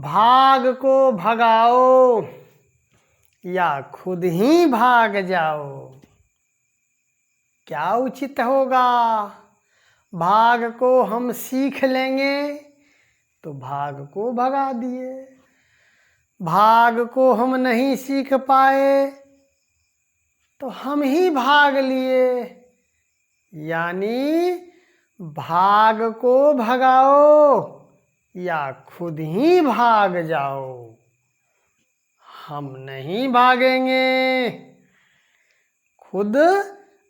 भाग को भगाओ या खुद ही भाग जाओ, क्या उचित होगा? भाग को हम सीख लेंगे तो भाग को भगा दिए, भाग को हम नहीं सीख पाए तो हम ही भाग लिए, यानी भाग को भगाओ या खुद ही भाग जाओ। हम नहीं भागेंगे, खुद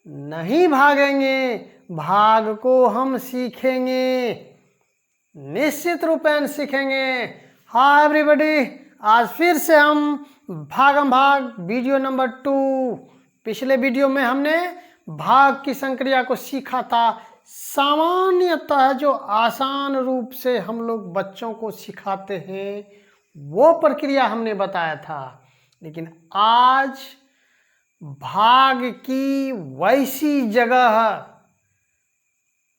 नहीं भागेंगे, भाग को हम सीखेंगे, निश्चित रूपेण सीखेंगे। हाय एवरीबॉडी, आज फिर से हम भागम भाग वीडियो नंबर 2। पिछले वीडियो में हमने भाग की संक्रिया को सीखा था। सामान्यतः जो आसान रूप से हम लोग बच्चों को सिखाते हैं वो प्रक्रिया हमने बताया था, लेकिन आज भाग की वैसी जगह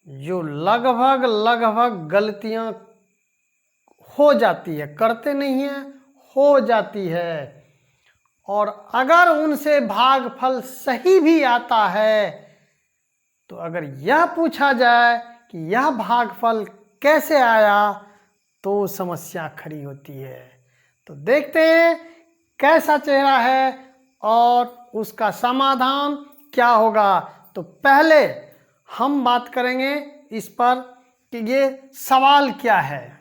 जो लगभग गलतियां हो जाती है, करते नहीं है, हो जाती है, और अगर उनसे भागफल सही भी आता है तो अगर यह पूछा जाए कि यह भागफल कैसे आया तो समस्या खड़ी होती है। तो देखते हैं कैसा चेहरा है और उसका समाधान क्या होगा। तो पहले हम बात करेंगे इस पर कि ये सवाल क्या है।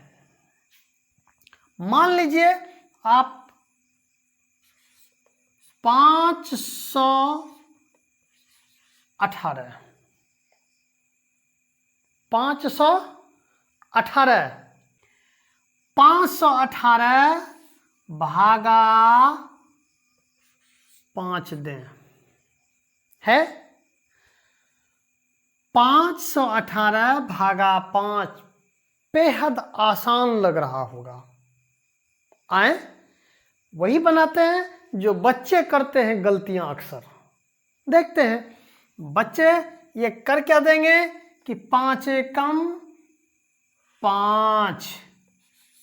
मान लीजिए आप 518 518 भागा 5 दें है। 518 भागा 5 बेहद आसान लग रहा होगा। आए वही बनाते हैं जो बच्चे करते हैं गलतियां अक्सर। देखते हैं बच्चे ये कर क्या देंगे कि 5 कम 5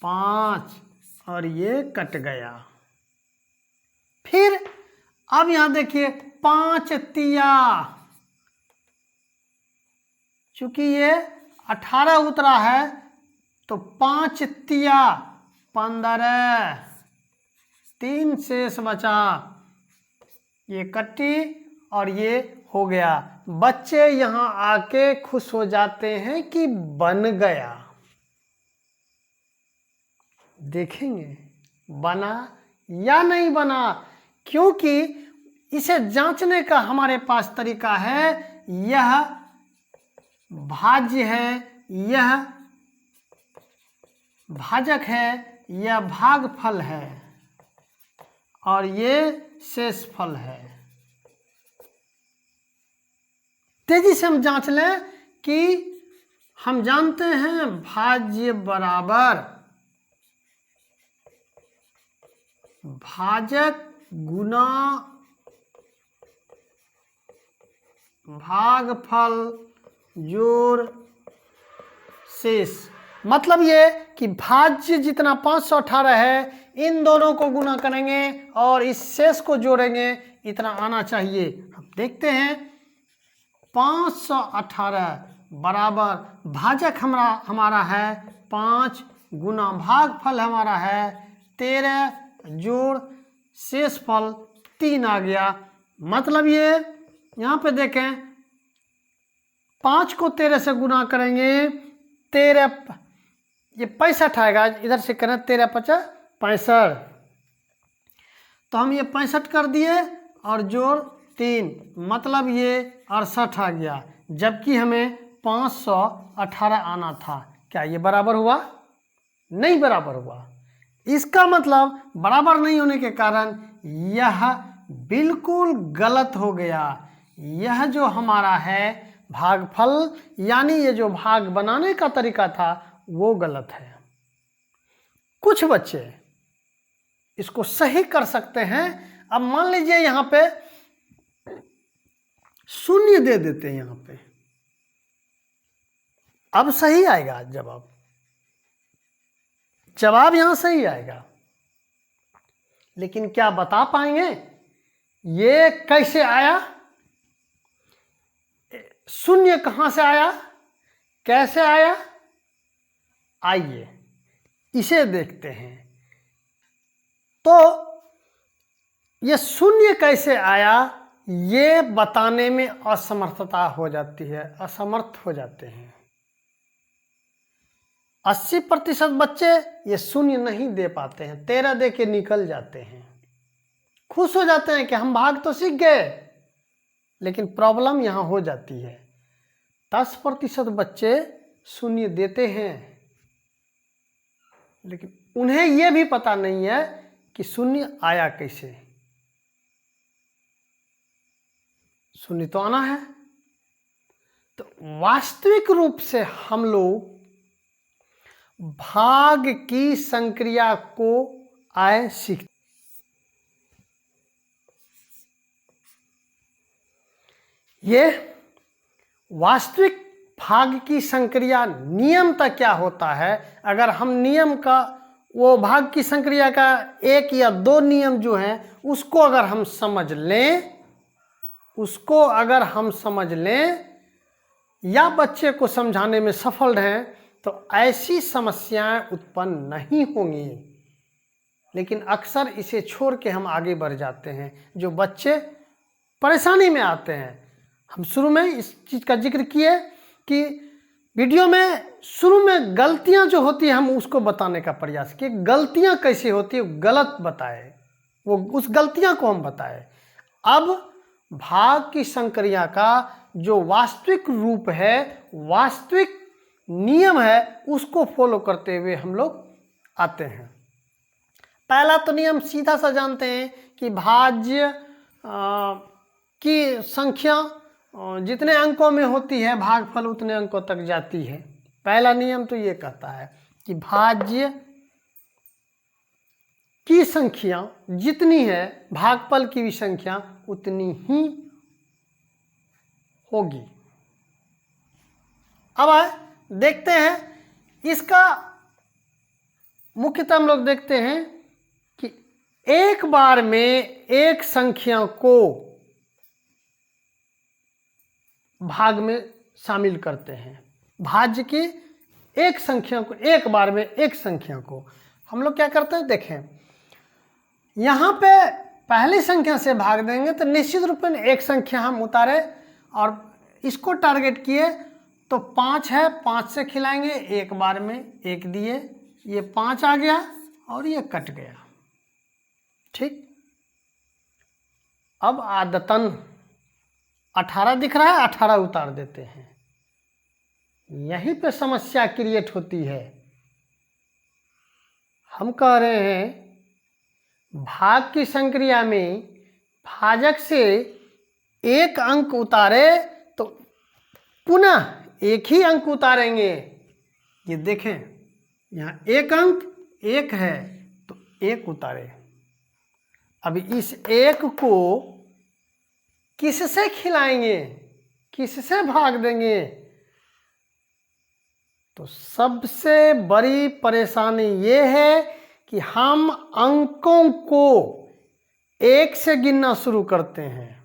5 और ये कट गया। फिर अब यहां देखिए 5 तिया, चूंकि ये 18 उतरा है तो 5 तिया 15, 3 शेष बचा, ये कट्टी और ये हो गया। बच्चे यहां आके खुश हो जाते हैं कि बन गया। देखेंगे बना या नहीं बना, क्योंकि इसे जांचने का हमारे पास तरीका है। यह भाज्य है, यह भाजक है, यह भागफल है और ये शेषफल है। तेजी से हम जांच लें कि हम जानते हैं भाज्य बराबर भाजक गुना भागफल जोड़ शेष। मतलब ये कि भाज्य जितना 518 है इन दोनों को गुना करेंगे और इस शेष को जोड़ेंगे, इतना आना चाहिए। अब देखते हैं 518 बराबर भाजक हमारा है 5 गुना भागफल हमारा है 13 जोड़ शेषफल 3 आ गया। मतलब ये यहाँ पे देखें 5 को 13 से गुना करेंगे, 13 ये 65 आएगा, इधर से करें 13 50 65, तो हम ये 65 कर दिए और जोड़ 3, मतलब ये 68 आ गया, जबकि हमें 518 आना था। क्या ये बराबर हुआ? नहीं बराबर हुआ। इसका मतलब बराबर नहीं होने के कारण यह बिल्कुल गलत हो गया। यह जो हमारा है भागफल, यानी ये जो भाग बनाने का तरीका था वो गलत है। कुछ बच्चे इसको सही कर सकते हैं। अब मान लीजिए यहां पे शून्य दे देते हैं यहां पे, अब सही आएगा जवाब। जवाब यहां सही आएगा। लेकिन क्या बता पाएंगे ये कैसे आया, शून्य कहां से आया, कैसे आया? आइए इसे देखते हैं। तो ये शून्य कैसे आया ये बताने में असमर्थता हो जाती है, असमर्थ हो जाते हैं। 80% बच्चे ये शून्य नहीं दे पाते हैं, 13 दे के निकल जाते हैं, खुश हो जाते हैं कि हम भाग तो सीख गए। लेकिन प्रॉब्लम यहाँ हो जाती है, 10% बच्चे शून्य देते हैं, लेकिन उन्हें यह भी पता नहीं है कि शून्य आया कैसे। शून्य तो आना है। तो वास्तविक रूप से हम लोग भाग की संक्रिया को आए सीखते। ये वास्तविक भाग की संक्रिया नियम तक क्या होता है, अगर हम नियम का वो भाग की संक्रिया का 1 या 2 नियम जो है उसको अगर हम समझ लें, उसको अगर हम समझ लें या बच्चे को समझाने में सफल रहें तो ऐसी समस्याएं उत्पन्न नहीं होंगी। लेकिन अक्सर इसे छोड़ के हम आगे बढ़ जाते हैं, जो बच्चे परेशानी में आते हैं। हम शुरू में इस चीज़ का जिक्र किए कि वीडियो में शुरू में गलतियां जो होती है हम उसको बताने का प्रयास किए, गलतियां कैसे होती है गलत बताए, वो उस गलतियां को हम बताए। अब भाग की संक्रिया का जो वास्तविक रूप है, वास्तविक नियम है, उसको फॉलो करते हुए हम लोग आते हैं। पहला तो नियम सीधा सा जानते हैं कि भाज्य की संख्या जितने अंकों में होती है भागफल उतने अंकों तक जाती है। पहला नियम तो ये कहता है कि भाज्य की संख्या जितनी है भागफल की भी संख्या उतनी ही होगी। अब देखते हैं इसका मुख्यतः हम लोग देखते हैं कि एक बार में एक संख्या को भाग में शामिल करते हैं। भाज्य की एक संख्या को, एक बार में एक संख्या को हम लोग क्या करते हैं, देखें यहाँ पे पहली संख्या से भाग देंगे तो निश्चित रूप में एक संख्या हम उतारे और इसको टारगेट किए तो 5 है, 5 से खिलाएंगे, एक बार में 1 दिए, ये 5 आ गया और ये कट गया। ठीक, अब आदतन 18 दिख रहा है, 18 उतार देते हैं। यहीं पे समस्या क्रिएट होती है। हम कह रहे हैं भाग की संक्रिया में भाजक से एक अंक उतारे तो पुनः एक ही अंक उतारेंगे। ये देखें यहाँ एक अंक एक है तो एक उतारे। अभी इस एक को किससे खिलाएंगे, किससे भाग देंगे? तो सबसे बड़ी परेशानी ये है कि हम अंकों को 1 से गिनना शुरू करते हैं,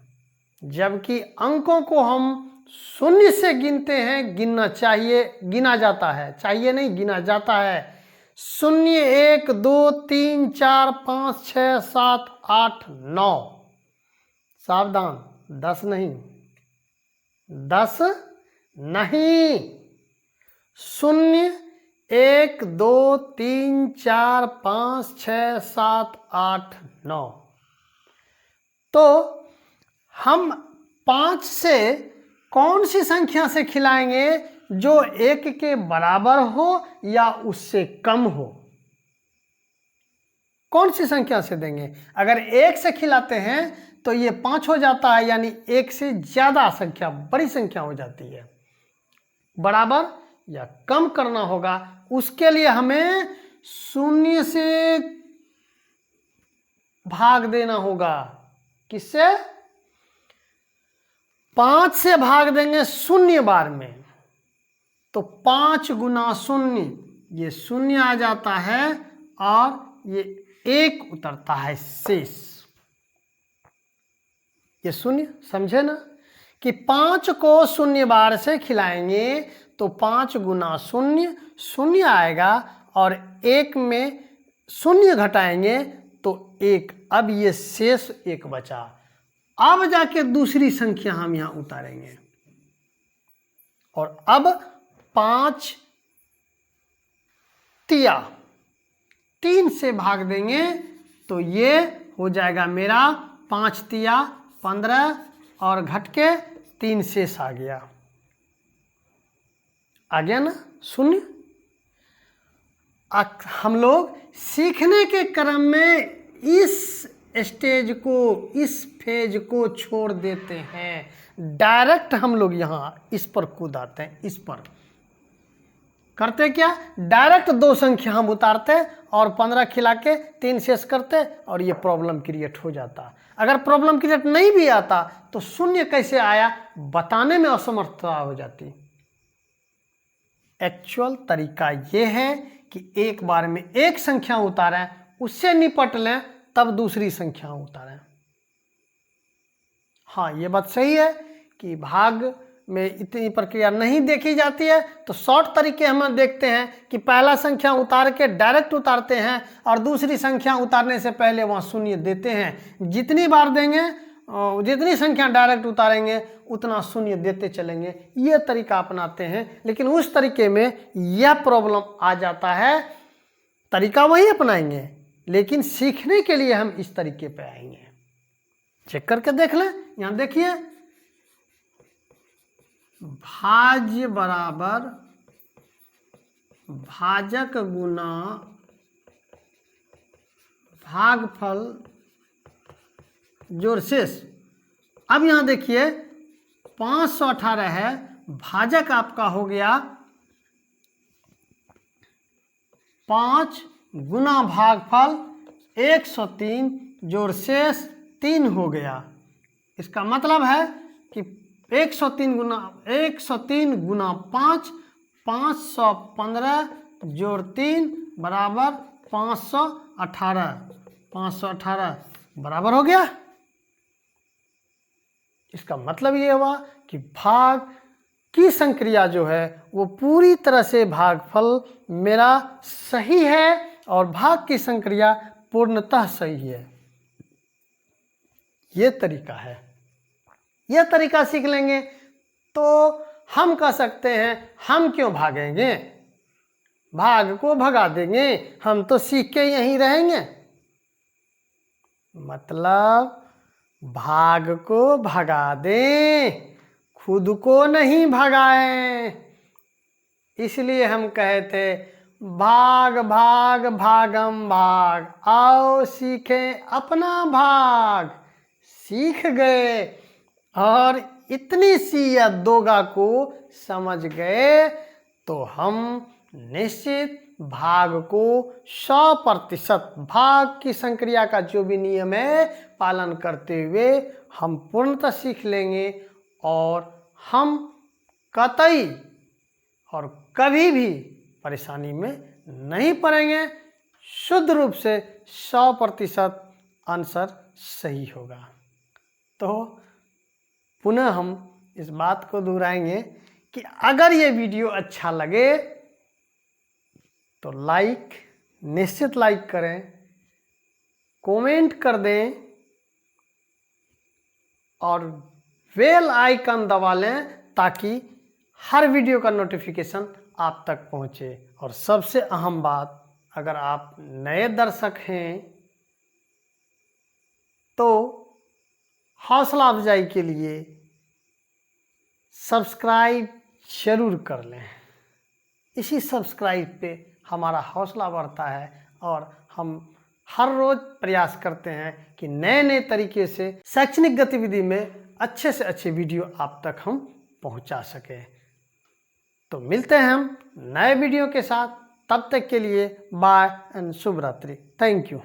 जबकि अंकों को हम 0 से गिनते हैं। गिनना चाहिए, गिना जाता है, चाहिए नहीं गिना जाता है। 0 1 2 3 4 5 6 7 8 9, सावधान 10 नहीं, 10 नहीं, 0 1 2 3 4 5 6 7 8 9। तो हम 5 से कौन सी संख्या से खिलाएंगे जो 1 के बराबर हो या उससे कम हो? कौन सी संख्या से देंगे? अगर 1 से खिलाते हैं तो ये 5 हो जाता है, यानी 1 से ज्यादा संख्या, बड़ी संख्या हो जाती है। बराबर या कम करना होगा, उसके लिए हमें 0 से भाग देना होगा। किससे? 5 से भाग देंगे 0 बार में, तो 5 गुना 0 ये शून्य आ जाता है और ये 1 उतरता है शेष। ये शून्य, समझे ना कि 5 को शून्य बार से खिलाएंगे तो 5 गुना शून्य, शून्य आएगा और 1 में शून्य घटाएंगे तो 1। अब ये शेष 1 बचा। अब जाके दूसरी संख्या हम यहाँ उतारेंगे और अब 5 तिया 3 से भाग देंगे तो ये हो जाएगा मेरा 5 तिया 15 और घट के 3 शेष आ गया ना शून्य। हम लोग सीखने के क्रम में इस स्टेज को, इस फेज को छोड़ देते हैं। डायरेक्ट हम लोग यहाँ इस पर कूद आते हैं। इस पर करते क्या, डायरेक्ट 2 संख्या हम उतारते और 15 खिला के 3 शेष करते और ये प्रॉब्लम क्रिएट हो जाता। अगर प्रॉब्लम क्रिएट नहीं भी आता तो शून्य कैसे आया बताने में असमर्थता हो जाती। एक्चुअल तरीका ये है कि एक बार में एक संख्या उतारें, उससे निपट लें, तब दूसरी संख्या उतारें। हाँ, ये बात सही है कि भाग में इतनी प्रक्रिया नहीं देखी जाती है, तो शॉर्ट तरीके हम देखते हैं कि पहला संख्या उतार के डायरेक्ट उतारते हैं और दूसरी संख्या उतारने से पहले वहाँ शून्य देते हैं। जितनी बार देंगे, जितनी संख्या डायरेक्ट उतारेंगे उतना शून्य देते चलेंगे। ये तरीका अपनाते हैं, लेकिन उस तरीके में यह प्रॉब्लम आ जाता है। तरीका वही अपनाएंगे, लेकिन सीखने के लिए हम इस तरीके पे आएंगे। चेक करके देख लें। यहाँ देखिए, भाज्य बराबर भाजक गुना भागफल जोड़ शेष। अब यहाँ देखिए 518 है, भाजक आपका हो गया 5 गुना भागफल 103 जोड़ शेष 3 हो गया। इसका मतलब है कि 103 गुना 5, 515 जोड़ 3 बराबर 518। 518 बराबर हो गया। इसका मतलब ये हुआ कि भाग की संक्रिया जो है वो पूरी तरह से भागफल मेरा सही है और भाग की संक्रिया पूर्णतः सही है। ये तरीका है। यह तरीका सीख लेंगे तो हम कह सकते हैं हम क्यों भागेंगे, भाग को भगा देंगे, हम तो सीख के यहीं रहेंगे। मतलब भाग को भगा दें, खुद को नहीं भगाएं। इसलिए हम कहे थे भाग भाग भागम भाग, आओ सीखें अपना भाग। सीख गए और इतनी सी या दोगा को समझ गए तो हम निश्चित भाग को 100% भाग की संक्रिया का जो भी नियम है पालन करते हुए हम पूर्णतः सीख लेंगे और हम कतई और कभी भी परेशानी में नहीं पड़ेंगे। शुद्ध रूप से 100% आंसर सही होगा। तो पुनः हम इस बात को दोहराएंगे कि अगर ये वीडियो अच्छा लगे तो निश्चित लाइक करें, कमेंट कर दें और बेल आइकन दबा लें ताकि हर वीडियो का नोटिफिकेशन आप तक पहुंचे। और सबसे अहम बात, अगर आप नए दर्शक हैं तो हौसला अफजाई के लिए सब्सक्राइब जरूर कर लें। इसी सब्सक्राइब पे हमारा हौसला बढ़ता है और हम हर रोज प्रयास करते हैं कि नए नए तरीके से शैक्षणिक गतिविधि में अच्छे से अच्छे वीडियो आप तक हम पहुंचा सकें। तो मिलते हैं हम नए वीडियो के साथ। तब तक के लिए बाय एंड शुभ रात्रि। Thank you.